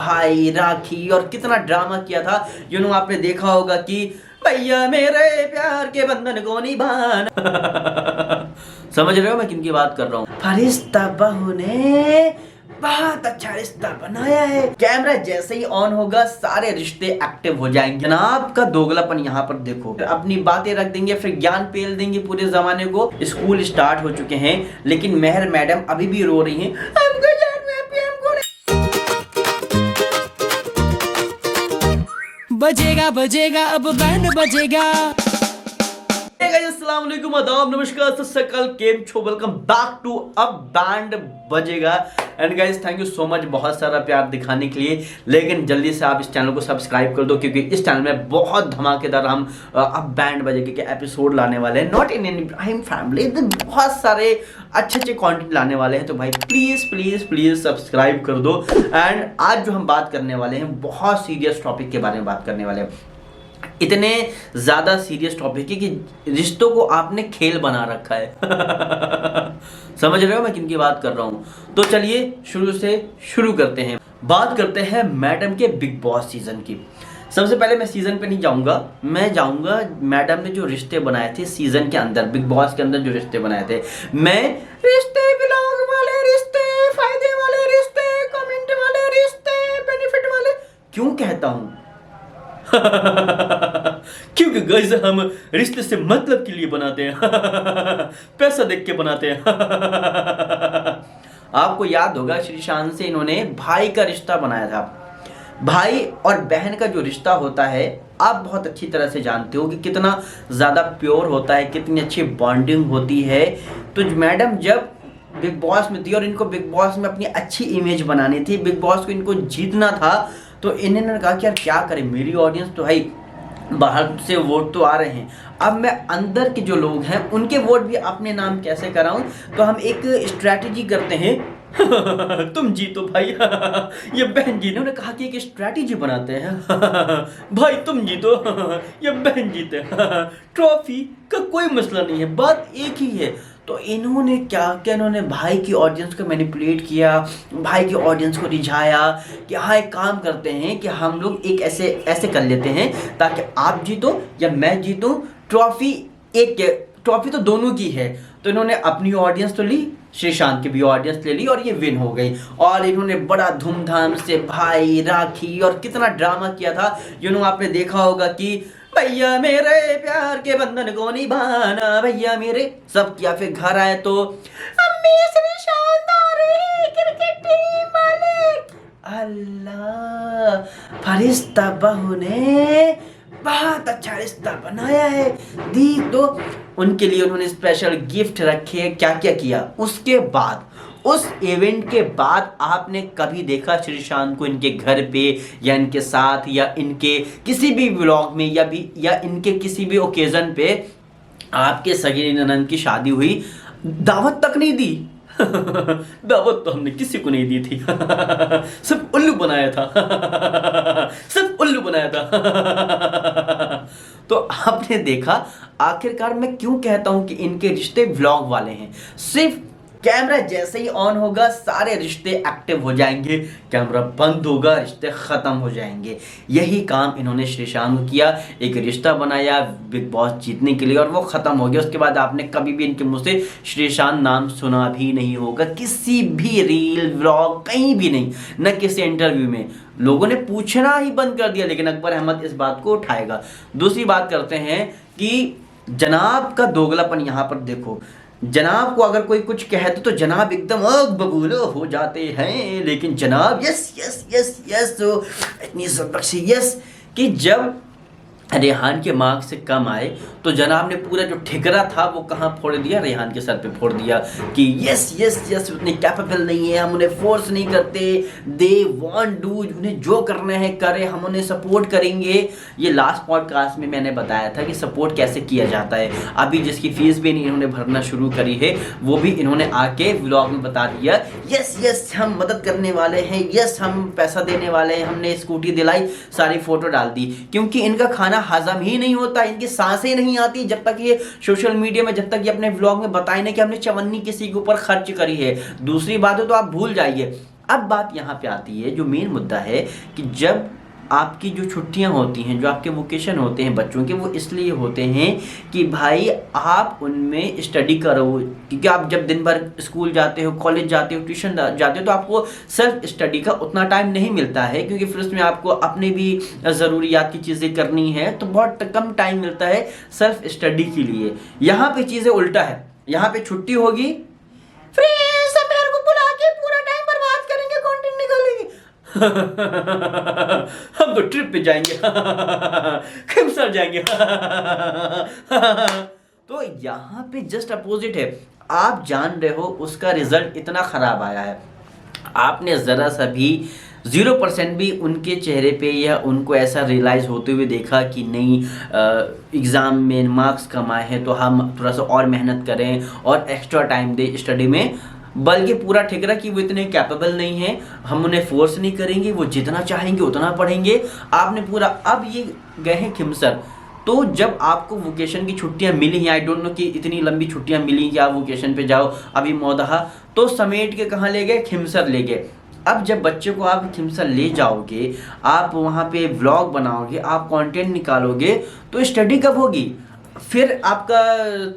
भाई राखी और कितना ड्रामा किया था। आपने देखा होगा कि भैया मेरे प्यार के बंधन को निभाना समझ रहे हो मैं किन की बात कर रहा हूँ। फरिश्ता बहू ने बहुत अच्छा रिश्ता बनाया है। कैमरा जैसे ही ऑन होगा सारे रिश्ते एक्टिव हो जाएंगे। जनाब का दोगलापन यहाँ पर देखो। अपनी बातें रख देंगे फिर ज्ञान पेल देंगे पूरे जमाने को। स्कूल स्टार्ट हो चुके हैं लेकिन मेहर मैडम अभी भी रो रही हैं। बजेगा बजेगा अब बैंड बजेगा। अस्सलाम वालेकुम, आदाब, नमस्कार, सत श्री अकाल, केम छो, वेलकम बैक टू अब बैंड बजेगा। And guys thank you so much बहुत सारा प्यार दिखाने के लिए। लेकिन जल्दी से आप इस चैनल को सब्सक्राइब कर दो क्योंकि इस चैनल में बहुत धमाकेदार हम अब बैंड बजेगा के एपिसोड लाने वाले हैं। नॉट इन इब्राहिम फैमिली, बहुत सारे अच्छे अच्छे कंटेंट लाने वाले हैं। तो भाई प्लीज प्लीज प्लीज सब्सक्राइब कर दो। एंड आज जो हम बात करने वाले हैं बहुत सीरियस टॉपिक के बारे में बात करने वाले हैं। इतने ज्यादा सीरियस टॉपिक है कि रिश्तों को आपने खेल बना रखा है समझ रहे हो मैं किन की बात कर रहा हूं। तो चलिए शुरू से शुरू करते हैं। बात करते हैं मैडम के बिग बॉस सीजन की। सबसे पहले मैं सीजन पे नहीं जाऊंगा, मैं जाऊंगा मैडम ने जो रिश्ते बनाए थे सीजन के अंदर, बिग बॉस के अंदर जो रिश्ते बनाए थे। मैं रिश्ते, व्लॉग वाले रिश्ते, फायदे वाले रिश्ते, कमेंट वाले रिश्ते, बेनिफिट वाले क्यों कहता हूं क्योंकि गाइस हम रिश्ते से मतलब के लिए बनाते हैं पैसा देख के बनाते हैं आपको याद होगा श्रीशांत से इन्होंने भाई का रिश्ता बनाया था। भाई और बहन का जो रिश्ता होता है आप बहुत अच्छी तरह से जानते हो कि कितना ज़्यादा प्योर होता है, कितनी अच्छी बॉन्डिंग होती है। तो मैडम जब बिग बॉस में थी और इनको बिग बॉस में अपनी अच्छी इमेज बनानी थी, बिग बॉस को इनको जीतना था, तो इन्होंने कहा कि यार क्या करें, मेरी ऑडियंस तो भाई बाहर से वोट तो आ रहे हैं, अब मैं अंदर के जो लोग हैं उनके वोट भी अपने नाम कैसे कराऊं। तो हम एक स्ट्रैटेजी करते हैं तुम जीतो भाई ये बहन जी ने कहा कि एक स्ट्रैटेजी बनाते हैं भाई तुम जीतो ये बहन जीते ट्रॉफी का कोई मसला नहीं है, बात एक ही है। तो इन्होंने क्या क्या, इन्होंने भाई की ऑडियंस को मैनिपुलेट किया, भाई की ऑडियंस को रिझाया कि हाँ एक काम करते हैं कि हम लोग एक ऐसे कर लेते हैं ताकि आप जीतो या मैं जीतूं, ट्रॉफी तो दोनों की है। तो इन्होंने अपनी ऑडियंस तो ली, श्रीशांत की भी ऑडियंस ले ली और ये विन हो गई। और इन्होंने बड़ा धूमधाम से भाई राखी और कितना ड्रामा किया था। आपने देखा होगा कि भैया मेरे प्यार के बंधन को निभाना, भैया मेरे सब किया। फिर घर आए तो अम्मी श्रीशांत आ रहे क्रिकेट टीम वाले। अल्लाह, फरिश्ता बहू ने बहुत अच्छा रिश्ता बनाया है। दी तो उनके लिए उन्होंने स्पेशल गिफ्ट रखे, क्या क्या किया। उसके बाद उस इवेंट के बाद आपने कभी देखा श्रीशांत को इनके घर पे या इनके साथ या इनके किसी भी व्लॉग में या इनके किसी भी ओकेजन पे आपके सगी ननद की शादी हुई, दावत तक नहीं दी दावत तो हमने किसी को नहीं दी थी सब उल्लू बनाया था सब उल्लू बनाया था तो आपने देखा आखिरकार मैं क्यों कहता हूं कि इनके रिश्ते व्लॉग वाले हैं। सिर्फ कैमरा जैसे ही ऑन होगा सारे रिश्ते एक्टिव हो जाएंगे, कैमरा बंद होगा रिश्ते खत्म हो जाएंगे। यही काम इन्होंने श्रीशांत को किया, एक रिश्ता बनाया बिग बॉस जीतने के लिए और वो खत्म हो गया। उसके बाद आपने कभी भी इनके मुंह से श्रीशांत नाम सुना भी नहीं होगा, किसी भी रील व्लॉग कहीं भी नहीं, न किसी इंटरव्यू में। लोगों ने पूछना ही बंद कर दिया, लेकिन अकबर अहमद इस बात को उठाएगा। दूसरी बात करते हैं कि जनाब का दोगलापन यहाँ पर देखो। जनाब को अगर कोई कुछ कहते तो जनाब एकदम अग बबूल हो जाते हैं, लेकिन जनाब यस यस यस यस इतनी बख्शी यस कि जब रेहान के मार्क्स से कम आए तो जनाब ने पूरा जो ठिकरा था वो कहाँ फोड़ दिया, रेहान के सर पे फोड़ दिया कि यस यस यस उतने कैपेबल नहीं है, हम उन्हें फोर्स नहीं करते, दे वांट डू, उन्हें जो करना है करे, हम उन्हें सपोर्ट करेंगे। ये लास्ट पॉडकास्ट में मैंने बताया था कि सपोर्ट कैसे किया जाता है। अभी जिसकी फीस भी नहीं इन्होंने भरना शुरू करी है वो भी इन्होंने आके व्लॉग में बता दिया यस यस हम मदद करने वाले हैं, यस हम पैसा देने वाले हैं, हमने स्कूटी दिलाई, सारी फोटो डाल दी। क्योंकि इनका खाना हजम ही नहीं होता, इनकी सांसें नहीं आती जब तक ये सोशल मीडिया में, जब तक ये अपने व्लॉग में बताए ना कि हमने चवन्नी किसी के ऊपर खर्च करी है। दूसरी बात है तो आप भूल जाइए, अब बात यहाँ पे आती है, जो मेन मुद्दा है कि जब आपकी जो छुट्टियां होती हैं, जो आपके वोकेशन होते हैं बच्चों के, वो इसलिए होते हैं कि भाई आप उनमें स्टडी करो, क्योंकि आप जब दिन भर स्कूल जाते हो, कॉलेज जाते हो, ट्यूशन जाते हो, तो आपको सेल्फ स्टडी का उतना टाइम नहीं मिलता है, क्योंकि फिर उसमें आपको अपने भी ज़रूरियात की चीज़ें करनी है, तो बहुत कम टाइम मिलता है सेल्फ स्टडी के लिए। यहाँ पे चीज़ें उल्टा है, यहाँ पे छुट्टी होगी, फ्रेंड्स सब मेरे को बुला के पूरा टाइम बर्बाद करेंगे, कंटेंट निकालेंगे, हम तो ट्रिप पे जाएंगे, खिमसर जाएंगे। तो यहाँ पे जस्ट अपोजिट है, आप जान रहे हो उसका रिजल्ट इतना खराब आया है, आपने जरा सा भी 0% भी उनके चेहरे पे या उनको ऐसा रियलाइज़ होते हुए देखा कि नहीं एग्ज़ाम में मार्क्स कम आए हैं तो हम थोड़ा सा और मेहनत करें और एक्स्ट्रा टाइम दें स्टडी में, बल्कि पूरा ठिकरा कि वो इतने कैपेबल नहीं हैं, हम उन्हें फोर्स नहीं करेंगे, वो जितना चाहेंगे उतना पढ़ेंगे। आपने पूरा, अब ये गए हैं खिमसर, तो जब आपको वोकेशन की छुट्टियां मिली हैं, आई डोंट नो कि इतनी लंबी छुट्टियां मिली कि आप वोकेशन पे जाओ अभी मौदहा, तो समेट के कहाँ ले गए, खिमसर ले गए। अब जब बच्चे को आप खिमसर ले जाओगे, आप वहाँ पे व्लॉग बनाओगे, आप कंटेंट निकालोगे, तो स्टडी कब होगी? फिर आपका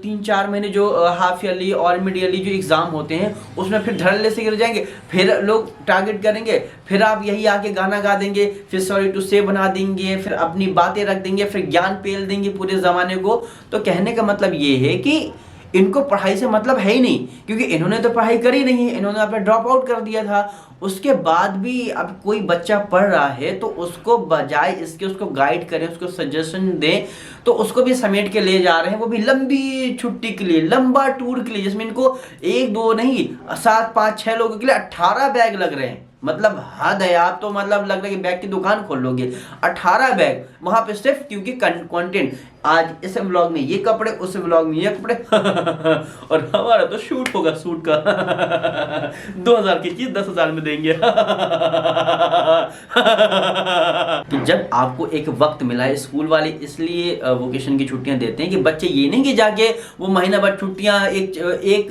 3-4 महीने जो हाफ ईयरली और मिड ईयरली जो एग्ज़ाम होते हैं उसमें फिर धड़ल्ले से गिर जाएंगे, फिर लोग टारगेट करेंगे, फिर आप यही आके गाना गा देंगे, फिर सॉरी टू से बना देंगे, फिर अपनी बातें रख देंगे, फिर ज्ञान पेल देंगे पूरे ज़माने को। तो कहने का मतलब ये है कि इनको पढ़ाई से मतलब है ही नहीं, क्योंकि इन्होंने तो पढ़ाई करी नहीं है, इन्होंने अपना ड्रॉप आउट कर दिया था। उसके बाद भी अब कोई बच्चा पढ़ रहा है तो उसको बजाय इसके उसको गाइड करें, उसको सजेशन दें, तो उसको भी समेट के ले जा रहे हैं, वो भी लंबी छुट्टी के लिए, लंबा टूर के लिए, जिसमें इनको 1-2 नहीं 7-5-6 लोगों के लिए 18 बैग लग रहे हैं। मतलब हद है, आप तो मतलब लग रहा है कि बैग की दुकान खोल लोगे। 18 बैग वहां पे सिर्फ क्योंकि कंटेंट, आज इस व्लॉग में ये कपड़े, उस व्लॉग में ये कपड़े और हमारा तो शूट होगा, सूट का 2000 की चीज 10,000 में देंगे। कि जब आपको एक वक्त मिला है, स्कूल वाले इसलिए वोकेशन की छुट्टियां देते हैं कि बच्चे ये नहीं कि जाके वो महीना भर छुट्टियां एक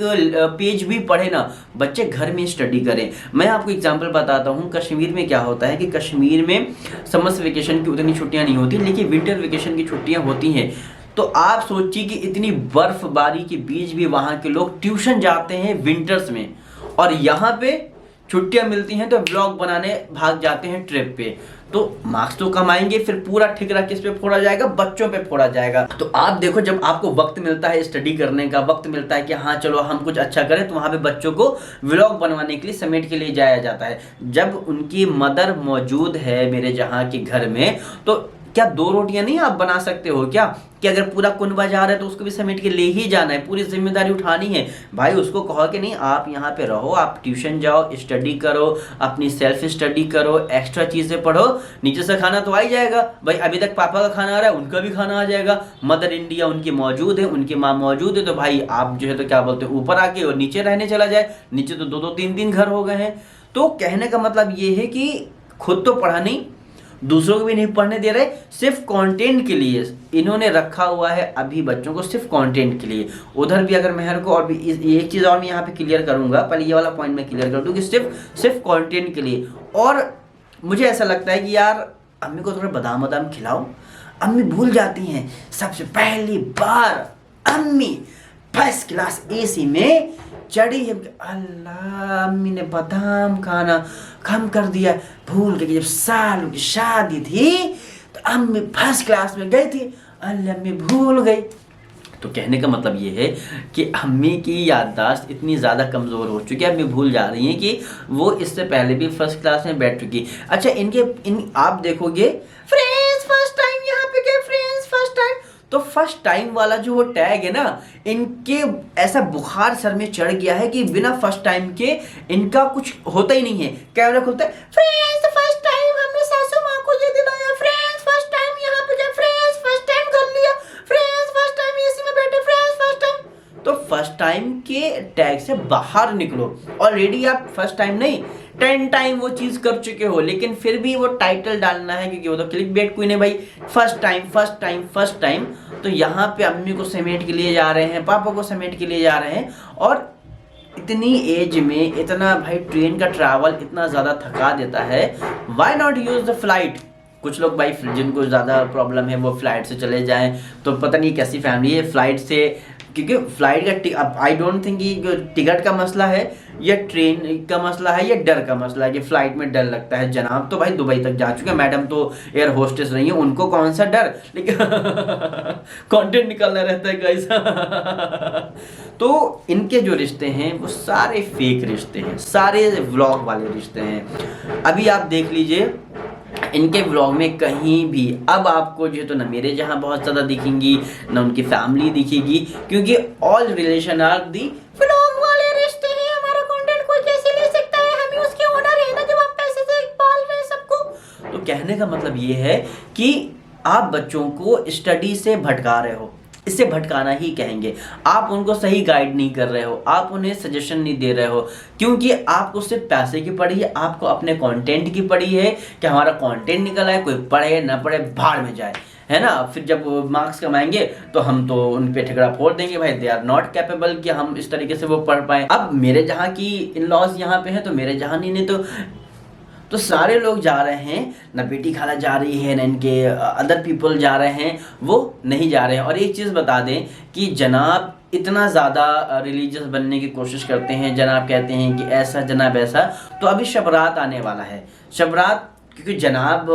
पेज भी पढ़े ना, बच्चे घर में स्टडी करें। मैं आपको एग्जांपल बताता हूँ, कश्मीर में क्या होता है कि कश्मीर में समर वेकेशन की उतनी छुट्टियां नहीं होती, लेकिन विंटर वेकेशन की छुट्टियां होती हैं। तो आप सोचिए कि इतनी बर्फबारी के बीच भी वहाँ के लोग ट्यूशन जाते हैं विंटर्स में, और यहाँ पे छुट्टियां मिलती हैं तो व्लॉग बनाने भाग जाते हैं ट्रिप पे। तो मार्क्स तो कमाएंगे, फिर पूरा ठिकरा किस पे फोड़ा जाएगा, बच्चों पे फोड़ा जाएगा। तो आप देखो, जब आपको वक्त मिलता है स्टडी करने का, वक्त मिलता है कि हाँ चलो हम कुछ अच्छा करें, तो वहाँ पे बच्चों को व्लॉग बनवाने के लिए समेट के लिए जाया जाता है। जब उनकी मदर मौजूद है मेरे जहाँ के घर में, तो क्या 2 रोटियां नहीं आप बना सकते हो क्या, कि अगर पूरा कुनबा जा रहा है तो उसको भी समेट के ले ही जाना है, पूरी जिम्मेदारी उठानी है। भाई उसको कहो कि नहीं आप यहाँ पे रहो, आप ट्यूशन जाओ, स्टडी करो, अपनी सेल्फ स्टडी करो, एक्स्ट्रा चीज़ें पढ़ो, नीचे से खाना तो आ ही जाएगा। भाई अभी तक पापा का खाना आ रहा है, उनका भी खाना आ जाएगा, मदर इंडिया उनकी मौजूद है, उनकी माँ मौजूद है, तो भाई आप जो है तो क्या बोलते हैं ऊपर आके और नीचे रहने चला जाए, नीचे तो 2-2 3-3 घर हो गए हैं। तो कहने का मतलब ये है कि खुद तो पढ़ा नहीं, दूसरों को भी नहीं पढ़ने दे रहे, सिर्फ कंटेंट के लिए इन्होंने रखा हुआ है अभी बच्चों को, सिर्फ कंटेंट के लिए। उधर भी अगर मेहर को, और भी एक चीज़ और मैं यहाँ पे क्लियर करूँगा, पहले ये वाला पॉइंट मैं क्लियर कर दूँ कि सिर्फ कंटेंट के लिए। और मुझे ऐसा लगता है कि यार अम्मी को थोड़ा बादाम वादाम खिलाओ, अम्मी भूल जाती हैं। सबसे पहली बार अम्मी फर्स्ट क्लास AC में चढ़ी है, अल्लाह अम्मी ने बादाम खाना कम कर दिया, भूल गई। जब सालों की शादी थी तो अम्मी फर्स्ट क्लास में गई थी, अल्लाह अम्मी भूल गई। तो कहने का मतलब ये है कि अम्मी की याददाश्त इतनी ज़्यादा कमज़ोर हो चुकी है, अम्मी भूल जा रही हैं कि वो इससे पहले भी फर्स्ट क्लास में बैठ चुकी। अच्छा आप देखोगे फ्रेंड्स फर्स्ट टाइम यहाँ पे गए, फ्रेंड्स फर्स्ट टाइम, तो फर्स्ट टाइम वाला जो वो टैग है ना, इनके ऐसा बुखार सर में चढ़ गया है कि बिना फर्स्ट टाइम के इनका कुछ होता ही नहीं है। कैमरा खुलता है, फ्रेंड्स फर्स्ट टाइम हमने सासू माँ को ये दिलाया, फ्रेंड्स फर्स्ट टाइम यहाँ पे गए, फ्रेंड्स फर्स्ट टाइम कर लिया, फ्रेंड्स फर्स्ट टाइम AC में बैठे, फ्रेंड्स फर्स्ट टाइम। तो फर्स्ट टाइम के टैग से बाहर निकलो। ऑलरेडी आप फर्स्ट टाइम नहीं 10 टाइम वो चीज़ कर चुके हो, लेकिन फिर भी वो टाइटल डालना है, क्योंकि वो तो क्लिक बेट क्वीन है भाई, first time first time first time. तो यहाँ पे अम्मी को समेट के लिए जा रहे हैं, पापा को समेट के लिए जा रहे हैं, और इतनी एज में इतना भाई ट्रेन का ट्रैवल इतना ज़्यादा थका देता है, why not use the flight. कुछ लोग भाई जिनको ज़्यादा प्रॉब्लम है वो फ्लाइट से चले जाएं, तो पता नहीं कैसी फैमिली है फ्लाइट से, क्योंकि फ्लाइट का अब आई डोंट थिंक कि टिकट का मसला है या ट्रेन का मसला है या डर का मसला है कि फ्लाइट में डर लगता है। जनाब तो भाई दुबई तक जा चुके हैं, मैडम तो एयर होस्टेस रही है, उनको कौन सा डर, लेकिन कंटेंट निकलना रहता है गाइस। तो इनके जो रिश्ते हैं वो सारे फेक रिश्ते हैं, सारे व्लॉग वाले रिश्ते हैं। अभी आप देख लीजिए इनके व्लॉग में कहीं भी अब आपको जो है तो ना मेरे जहाँ बहुत ज़्यादा दिखेंगी ना उनकी फैमिली दिखेगी, क्योंकि all relation are the vlog वाले रिश्ते हैं। हमारा कंटेंट कोई कैसे ले सकता है, हम ही उसके ओनर है ना जब हम पैसे से पाल रहे हैं सबको। तो कहने का मतलब ये है कि आप बच्चों को स्टडी से भटका रहे हो, इसे भटकाना ही कहेंगे। आप उनको सही गाइड नहीं कर रहे हो, आप उन्हें सजेशन नहीं दे रहे हो, क्योंकि आपको सिर्फ पैसे की पड़ी है, आपको अपने कंटेंट की पड़ी है कि हमारा कंटेंट निकल आए, कोई पढ़े ना पढ़े भाड़ में जाए, है ना। फिर जब मार्क्स कमाएंगे तो हम तो उन पे ठिकरा फोड़ देंगे, भाई दे आर नॉट कैपेबल कि हम इस तरीके से वो पढ़ पाए। अब मेरे जहाँ की इन लॉज यहाँ पे है तो मेरे जहाँ नहीं तो सारे लोग जा रहे हैं, ना बेटी खाला जा रही है ना इनके अदर पीपल जा रहे हैं, वो नहीं जा रहे हैं। और एक चीज़ बता दें कि जनाब इतना ज़्यादा रिलीजियस बनने की कोशिश करते हैं, जनाब कहते हैं कि ऐसा जनाब ऐसा। तो अभी शबरात आने वाला है, शबरात क्योंकि जनाब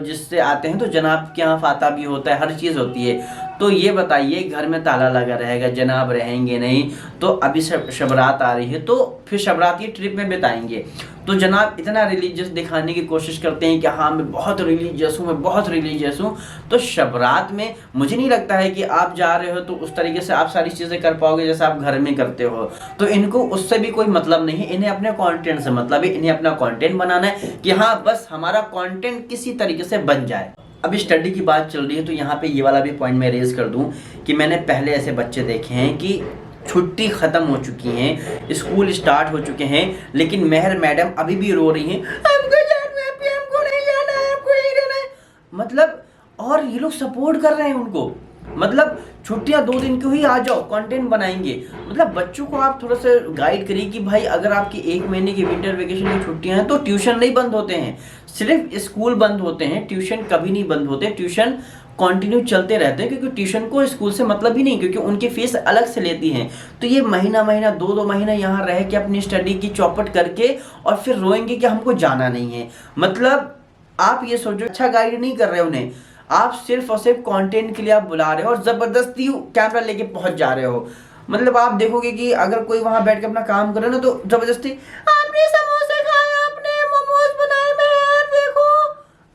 जिससे आते हैं तो जनाब के यहाँ फाता भी होता है, हर चीज़ होती है। तो ये बताइए घर में ताला लगा रहेगा, जनाब रहेंगे नहीं, तो अभी शबरात आ रही है तो फिर शबरात की ट्रिप में बिताएंगे। तो जनाब इतना रिलीजियस दिखाने की कोशिश करते हैं कि हाँ मैं बहुत रिलीजियस हूँ, मैं बहुत रिलीजियस हूँ। तो शबरात में मुझे नहीं लगता है कि आप जा रहे हो तो उस तरीके से आप सारी चीज़ें कर पाओगे जैसे आप घर में करते हो। तो इनको उससे भी कोई मतलब नहीं है, इन्हें अपने कंटेंट से मतलब है, इन्हें अपना कंटेंट बनाना है कि हाँ बस हमारा कंटेंट किसी तरीके से बन जाए। अभी स्टडी की बात चल रही है तो यहाँ पे ये वाला भी पॉइंट मैं रेज कर दूँ कि मैंने पहले ऐसे बच्चे देखे हैं कि छुट्टी ख़त्म हो चुकी हैं, स्कूल स्टार्ट हो चुके हैं, लेकिन मेहर मैडम अभी भी रो रही हैं, हमको जाना है, हमको नहीं जाना है, हमको नहीं रहना है। मतलब और ये लोग सपोर्ट कर रहे हैं उनको, मतलब छुट्टियां 2 दिन की हुई आ जाओ कंटेंट बनाएंगे। मतलब बच्चों को आप थोड़ा सा गाइड करिए कि भाई अगर आपकी 1 महीने की विंटर वेकेशन की छुट्टियां हैं तो ट्यूशन नहीं बंद होते हैं, सिर्फ स्कूल बंद होते हैं, ट्यूशन कभी नहीं बंद होते, ट्यूशन कंटिन्यू चलते रहते हैं, क्योंकि ट्यूशन को स्कूल से मतलब ही नहीं, क्योंकि उनकी फीस अलग से लेती हैं। तो ये महीना 2 महीना यहाँ रह के अपनी स्टडी की चौपट करके और फिर रोएंगे कि हमको जाना नहीं है। मतलब आप ये सोचो अच्छा गाइड नहीं कर रहे उन्हें, आप सिर्फ और सिर्फ कंटेंट के लिए आप बुला रहे हो और ज़बरदस्ती कैमरा लेके पहुंच जा रहे हो। मतलब आप देखोगे कि अगर कोई वहां बैठ के अपना काम करे ना तो ज़बरदस्ती आपने समोसे खाए, आपने मोमोज बनाए, मैं देखो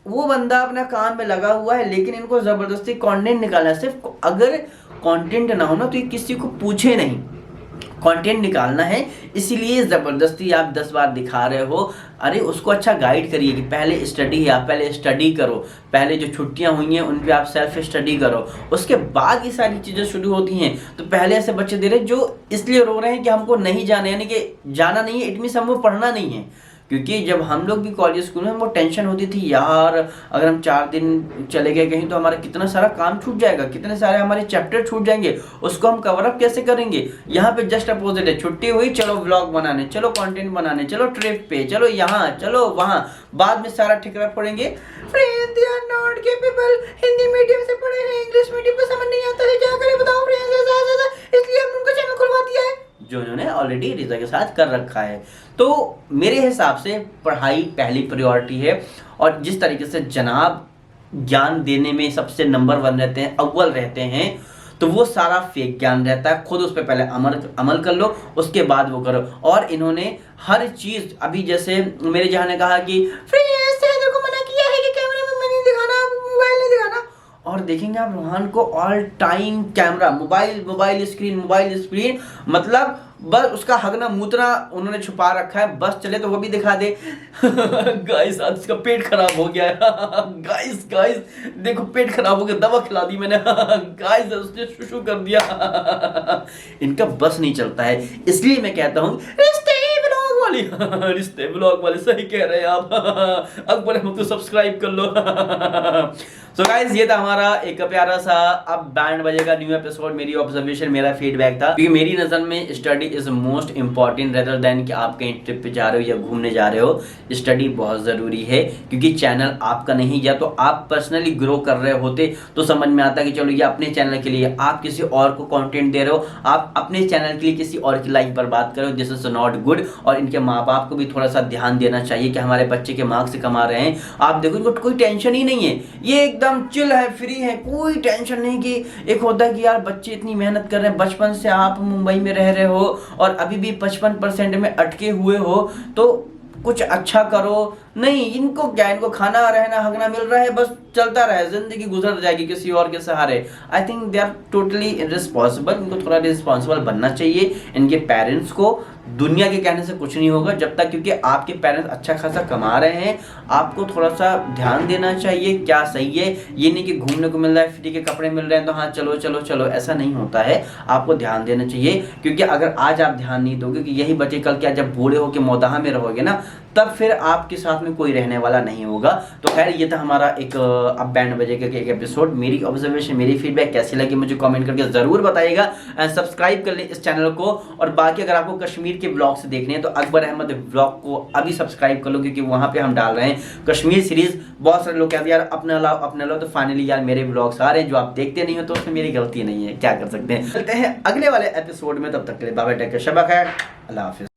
वो बंदा अपना काम में लगा हुआ है, लेकिन इनको ज़बरदस्ती कंटेंट निकालना है। सिर्फ अगर कंटेंट ना हो ना तो ये किसी को पूछे नहीं, कंटेंट निकालना है, इसीलिए ज़बरदस्ती आप 10 बार दिखा रहे हो। अरे उसको अच्छा गाइड करिए कि पहले स्टडी है, आप पहले स्टडी करो, पहले जो छुट्टियां हुई हैं उन पे आप सेल्फ स्टडी करो, उसके बाद ये सारी चीज़ें शुरू होती हैं। तो पहले ऐसे बच्चे दे रहे जो इसलिए रो रहे हैं कि हमको नहीं जाना, यानी कि जाना नहीं है, इट मीन्स हमको पढ़ना नहीं है। क्योंकि जब हम लोग भी कॉलेज स्कूल में, हमको टेंशन होती थी यार अगर हम 4 दिन चले गए कहीं तो हमारा कितना सारा काम छूट जाएगा, कितने सारे हमारे चैप्टर छूट जाएंगे, उसको हम कवर अप कैसे करेंगे। यहाँ पे जस्ट अपोजिट है, छुट्टी हुई चलो व्लॉग बनाने, चलो कंटेंट बनाने, चलो ट्रिप पे, चलो यहाँ चलो वहाँ, बाद में सारा ठिकरा पड़ेंगे। Friends they are not capable, Hindi medium से पढ़े हैं, इंग्लिश मीडियम पे समझ नहीं आता है, क्या करें बताओ फ्रेंड्स, इसलिए हमने उनका चैनल खुलवा दिया है जो उन्होंने ऑलरेडी रिजा के साथ कर रखा है। तो मेरे हिसाब से पढ़ाई पहली प्रायोरिटी है, और जिस तरीके से जनाब ज्ञान देने में सबसे नंबर 1 रहते हैं, अव्वल रहते हैं, तो वो सारा फेक ज्ञान रहता है। खुद उस पर पहले अमल कर लो, उसके बाद वो करो। और इन्होंने हर चीज़, अभी जैसे मेरे जहाँ ने कहा कि को मना किया है कि कैमरे में नहीं दिखाना, मोबाइल नहीं दिखाना, और देखेंगे आप रोहान को all time camera, mobile screen, मतलब बस उसका हगना मूतना उन्होंने छुपा रखा है, बस चले तो वो भी दिखा दे। गाइस आज इसका पेट खराब हो गया है। गाइस देखो पेट खराब हो गया, दवा खिला दी मैंने। गाइस उसने शुशु कर दिया। इनका बस नहीं चलता है, इसलिए मैं कहता हूँ वाली रिश्ते ब्लॉग वाले, सही कह रहे हैं आप अकबर अहमद को सब्सक्राइब कर लो सो गाइस ये था हमारा एक प्यारा सा अब बैंड बजेगा न्यू एपिसोड, मेरी ऑब्जर्वेशन, मेरा फीडबैक था, क्योंकि मेरी नजर में study is most important rather than कि आप कहीं ट्रिप पे जा रहे हो या घूमने जा रहे हो। स्टडी बहुत जरूरी है, क्योंकि चैनल आपका नहीं, या तो आप पर्सनली ग्रो कर रहे होते तो समझ में आता कि चलो ये अपने चैनल के लिए, आप किसी और को कंटेंट दे रहे हो, आप अपने चैनल के लिए किसी और की लाइफ बर्बाद करो, दिस इज नॉट गुड। और इनके माँ बाप को भी थोड़ा सा ध्यान देना चाहिए कि हमारे बच्चे के मार्क्स से कमा रहे हैं, आप देखो इनको कोई टेंशन ही नहीं है, ये एकदम चिल है, फ्री है, कोई टेंशन नहीं। कि एक होता है कि यार बच्चे इतनी मेहनत कर रहे हैं, बचपन से आप मुंबई में रह रहे हो और अभी भी 55% में अटके हुए हो, तो कुछ अच्छा करो। नहीं, इनको क्या, इनको खाना रहना हगना मिल रहा है, बस चलता रहे, जिंदगी गुजर जाएगी किसी और के सहारे। I think they are totally irresponsible, इनको थोड़ा रिस्पॉन्सिबल बनना चाहिए। इनके पेरेंट्स को दुनिया के कहने से कुछ नहीं होगा जब तक, क्योंकि आपके पेरेंट्स अच्छा खासा कमा रहे हैं, आपको थोड़ा सा ध्यान देना चाहिए क्या सही है। ये नहीं कि घूमने को मिल रहा है, फ्री के कपड़े मिल रहे हैं तो हाँ चलो चलो चलो, ऐसा नहीं होता है। आपको ध्यान देना चाहिए, क्योंकि अगर आज आप ध्यान नहीं दोगे कि यही बच्चे कल क्या जब बूढ़े होकर मौदाहा में रहोगे ना, तब फिर आपके साथ में कोई रहने वाला नहीं होगा। तो खैर ये था हमारा एक अब बैंड बजेगा के एक एपिसोड। मेरी ऑब्जर्वेशन, मेरी फीडबैक कैसी लगी मुझे कमेंट करके जरूर बताइएगा। सब्सक्राइब कर लें इस चैनल को, और बाकी अगर आपको कश्मीर के ब्लॉग्स देखने हैं तो अकबर अहमद ब्लॉग को अभी सब्सक्राइब कर लो, क्योंकि वहां पे हम डाल रहे हैं कश्मीर सीरीज। बहुत सारे लोग कहते हैं यार अपना लाओ, तो फाइनली यार मेरे ब्लॉग्स आ रहे हैं, जो आप देखते नहीं हो तो उसमें मेरी गलती नहीं है, क्या कर सकते हैं। चलते हैं अगले वाले एपिसोड में, तब तक के लिए बाय बाय, टेक केयर, शब खैर, अल्लाह हाफिज।